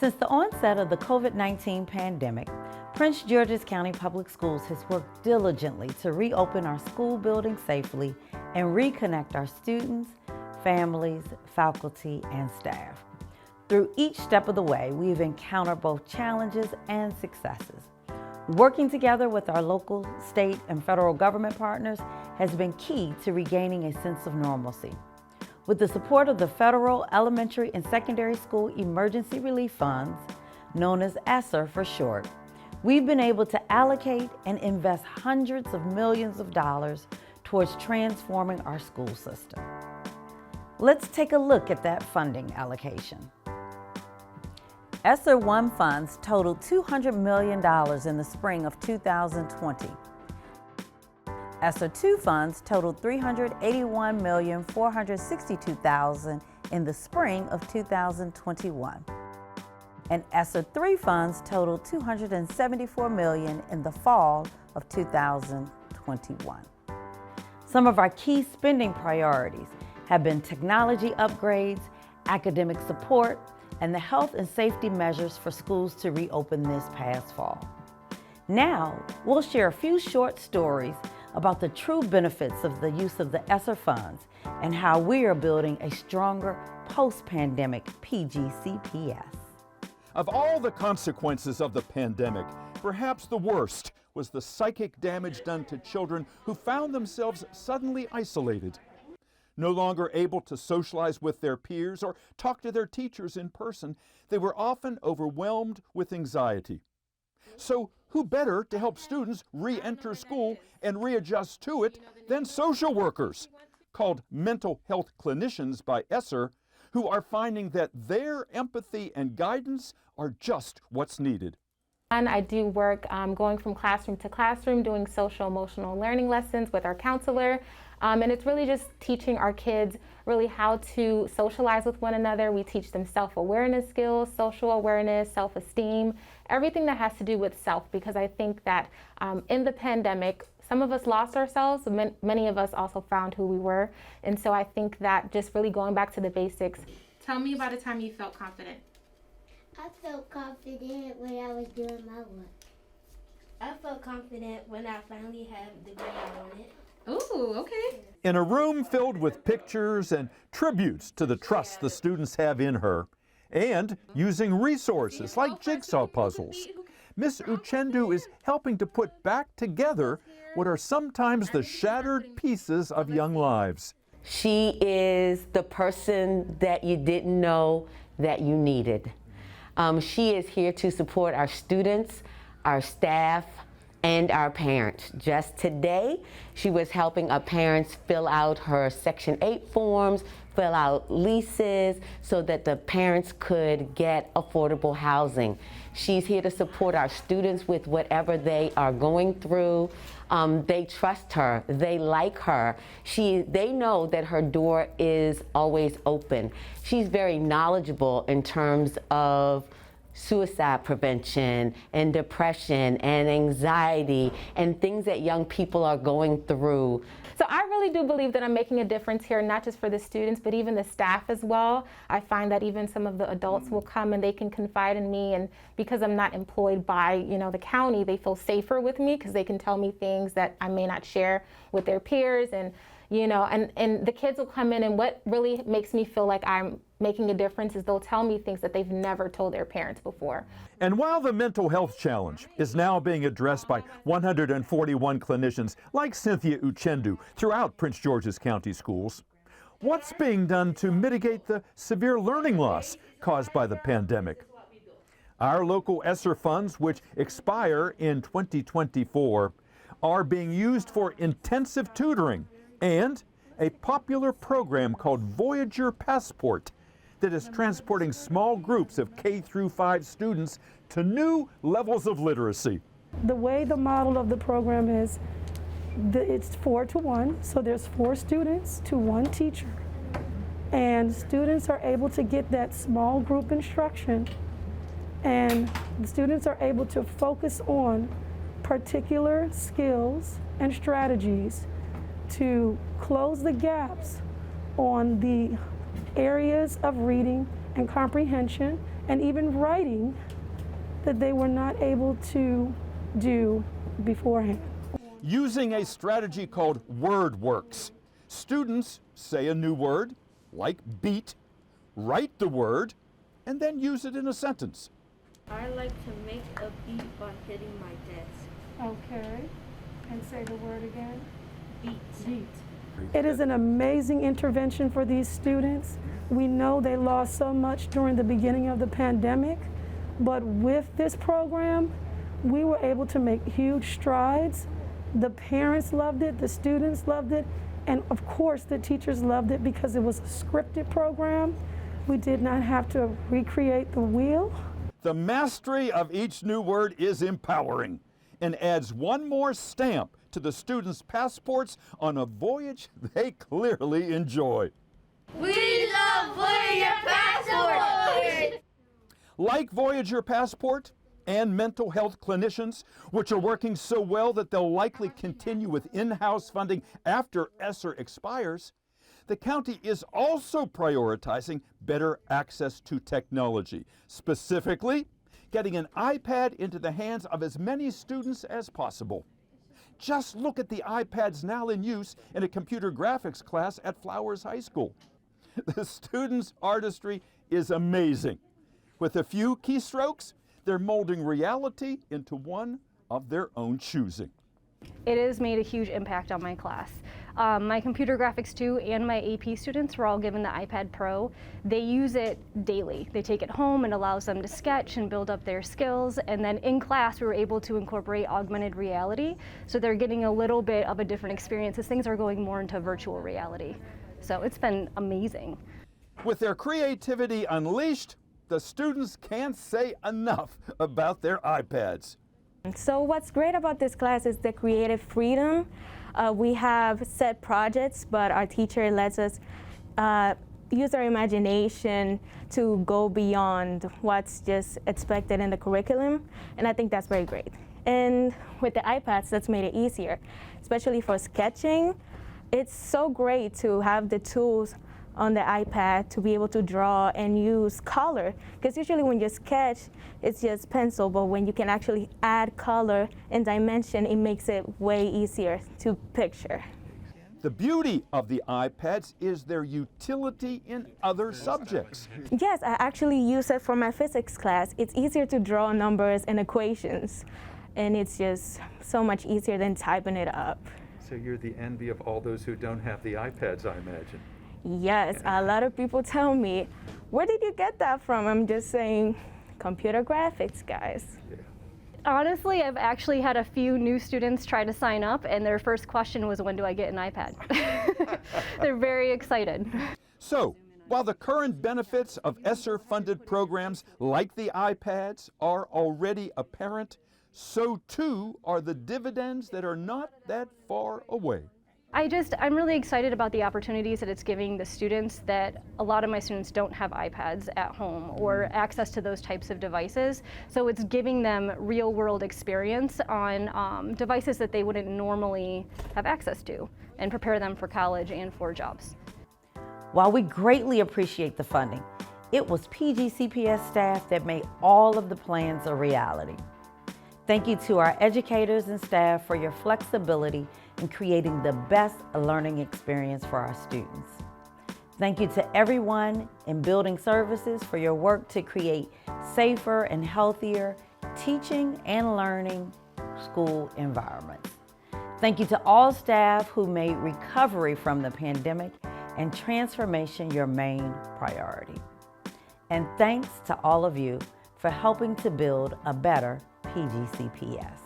Since the onset of the COVID-19 pandemic, Prince George's County Public Schools has worked diligently to reopen our school buildings safely and reconnect our students, families, faculty, and staff. Through each step of the way, we've encountered both challenges and successes. Working together with our local, state, and federal government partners has been key to regaining a sense of normalcy. With the support of the Federal Elementary and Secondary School Emergency Relief Funds, known as ESSER for short, we've been able to allocate and invest hundreds of millions of dollars towards transforming our school system. Let's take a look at that funding allocation. ESSER 1 funds totaled $200 million in the spring of 2020. ESSER 2 funds totaled $381,462,000 in the spring of 2021. And ESSER 3 funds totaled $274 million in the fall of 2021. Some of our key spending priorities have been technology upgrades, academic support, and the health and safety measures for schools to reopen this past fall. Now, we'll share a few short stories about the true benefits of the use of the ESSER funds and how we are building a stronger post-pandemic PGCPS. Of all the consequences of the pandemic, perhaps the worst was the psychic damage done to children who found themselves suddenly isolated. No longer able to socialize with their peers or talk to their teachers in person, they were often overwhelmed with anxiety. So who better to help students re-enter school and readjust to it than social workers, called mental health clinicians by ESSER, who are finding that their empathy and guidance are just what's needed. And I do work going from classroom to classroom, doing social emotional learning lessons with our counselor. And it's really just teaching our kids really how to socialize with one another. We teach them self-awareness skills, social awareness, self-esteem, everything that has to do with self, because I think that in the pandemic, some of us lost ourselves, many of us also found who we were. And so I think that just really going back to the basics. Tell me about a time you felt confident. I felt confident when I was doing my work. I felt confident when I finally had the grade I wanted. Ooh, okay. In a room filled with pictures and tributes to the trust the students have in her, and using resources like jigsaw puzzles, Miss Uchendu is helping to put back together what are sometimes the shattered pieces of young lives. She is the person that you didn't know that you needed. She is here to support our students, our staff, and our parents. Just today, she was helping our parents fill out her Section 8 forms, fill out leases, so that the parents could get affordable housing. She's here to support our students with whatever they are going through. They trust her, they like her. They know that her door is always open. She's very knowledgeable in terms of suicide prevention and depression and anxiety and things that young people are going through. So I really do believe that I'm making a difference here, not just for the students, but even the staff as well. I find that even some of the adults will come and they can confide in me, and because I'm not employed by, the county, they feel safer with me because they can tell me things that I may not share with their peers, and the kids will come in, and what really makes me feel like I'm making a difference is they'll tell me things that they've never told their parents before. And while the mental health challenge is now being addressed by 141 clinicians like Cynthia Uchendu throughout Prince George's County schools, what's being done to mitigate the severe learning loss caused by the pandemic? Our local ESSER funds, which expire in 2024, are being used for intensive tutoring and a popular program called Voyager Passport that is transporting small groups of K-5 students to new levels of literacy. The way the model of the program is, it's 4-to-1, so there's 4 students to 1 teacher. And students are able to get that small group instruction, and the students are able to focus on particular skills and strategies to close the gaps on the areas of reading and comprehension and even writing that they were not able to do beforehand. Using a strategy called word works, students say a new word, like beat, write the word, and then use it in a sentence. I like to make a beat by hitting my desk. Okay, and say the word again. Beat. Beat. It is an amazing intervention for these students. We know they lost so much during the beginning of the pandemic, but with this program, we were able to make huge strides. The parents loved it, the students loved it, and of course the teachers loved it because it was a scripted program. We did not have to recreate the wheel. The mastery of each new word is empowering and adds one more stamp to the students' passports on a voyage they clearly enjoy. We love Voyager Passport! Like Voyager Passport and mental health clinicians, which are working so well that they'll likely continue with in-house funding after ESSER expires, the county is also prioritizing better access to technology, specifically getting an iPad into the hands of as many students as possible. Just look at the iPads now in use in a computer graphics class at Flowers High School. The students' artistry is amazing. With a few keystrokes, they're molding reality into one of their own choosing. It has made a huge impact on my class. My computer graphics 2 and my AP students were all given the iPad Pro. They use it daily. They take it home and allows them to sketch and build up their skills. And then in class, we were able to incorporate augmented reality. So they're getting a little bit of a different experience as things are going more into virtual reality. So it's been amazing. With their creativity unleashed, the students can't say enough about their iPads. So what's great about this class is the creative freedom. We have set projects, but our teacher lets us use our imagination to go beyond what's just expected in the curriculum, and I think that's very great. And with the iPads, that's made it easier, especially for sketching. It's so great to have the tools on the iPad to be able to draw and use color, because usually when you sketch, it's just pencil, but when you can actually add color and dimension, it makes it way easier to picture. The beauty of the iPads is their utility in other subjects. Yes, I actually use it for my physics class. It's easier to draw numbers and equations, and it's just so much easier than typing it up. So you're the envy of all those who don't have the iPads, I imagine. Yes, a lot of people tell me, where did you get that from? I'm just saying, computer graphics, guys. Yeah. Honestly, I've actually had a few new students try to sign up, and their first question was, when do I get an iPad? They're very excited. So, while the current benefits of ESSER-funded programs like the iPads are already apparent, so too are the dividends that are not that far away. I'm really excited about the opportunities that it's giving the students that a lot of my students don't have iPads at home or access to those types of devices. So it's giving them real world experience on devices that they wouldn't normally have access to and prepare them for college and for jobs. While we greatly appreciate the funding, it was PGCPS staff that made all of the plans a reality. Thank you to our educators and staff for your flexibility in creating the best learning experience for our students. Thank you to everyone in building services for your work to create safer and healthier teaching and learning school environments. Thank you to all staff who made recovery from the pandemic and transformation your main priority. And thanks to all of you for helping to build a better PGCPS.